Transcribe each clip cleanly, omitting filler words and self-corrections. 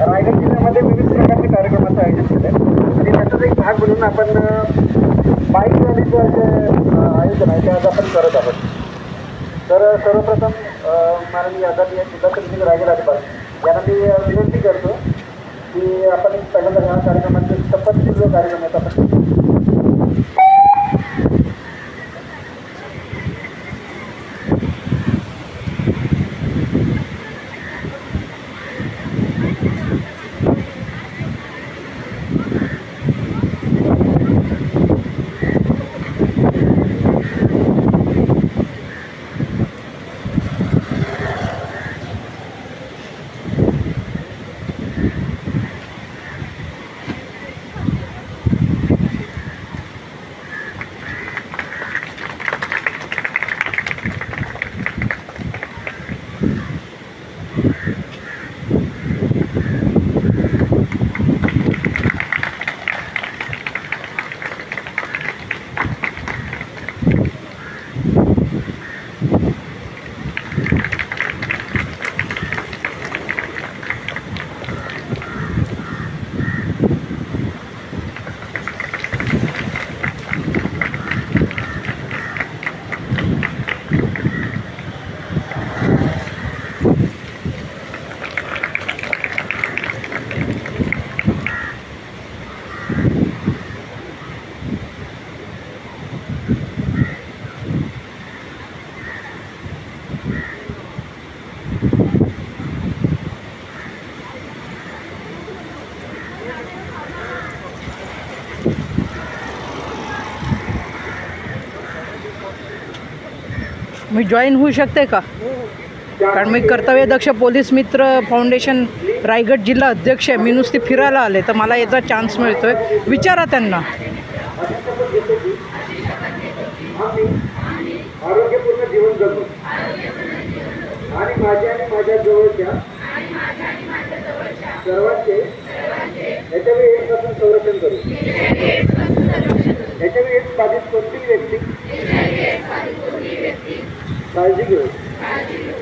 रायगड जिल्ह्यामध्ये विविध प्रकारचे कार्यक्रमाचं आयोजन केलं आहे आणि त्याचाच एक भाग म्हणून आपण बाईक रॅलीचं जे आयोजन आहे ते आज आपण करत आहोत. तर सर्वप्रथम माननीय आदरणीय जिल्हा समिती रायगड अधिकारी यांना मी विनंती करतो की आपण पहिल्यांदा ह्या कार्यक्रमाचे शपथपूर्व कार्यक्रम आहेत आपण मी जॉईन होऊ शकते का? कारण मी कर्तव्यदक्ष पोलीस मित्र फाउंडेशन रायगड जिल्हा अध्यक्ष आहे. मी नुसती फिरायला आले तर मला याचा चान्स मिळतोय. विचारा त्यांना. आरोग्यपूर्ण जीवन जगू आणि माझ्या जवळच्या सर्वांचे HIV AIDS पासून संरक्षण करू. HIV AIDS बाधित कोणतीही व्यक्ती काळजी घेऊ,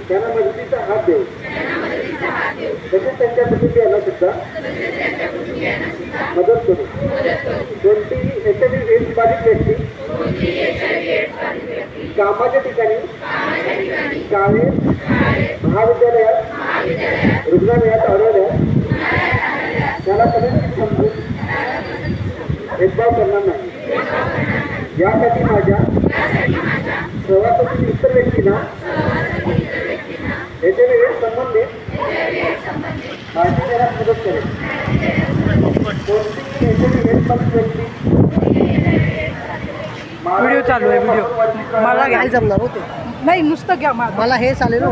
त्यांना मदतीचा हात देऊ, तसेच त्यांच्या कुटुंबियांना सुद्धा मदत करू. कोणतीही HIV AIDS बाधित व्यक्ती कामाच्या ठिकाणी, शाळेत, महाविद्यालयात, रुग्णालयात आढळल्यास त्याला कधीच समजून भेदभाव करणार नाही. यासाठी माझ्या प्रवासातील इतर व्यक्तींना HIV AIDS संबंधित माहिती देण्यास मदत करेल. कोणतीही HIV AIDS बाधित व्यक्ती व्हिडिओ चालू आहे. व्हिडिओ मला काय जमणार होते नाही, नुसतं घ्या. मला हे चालेल.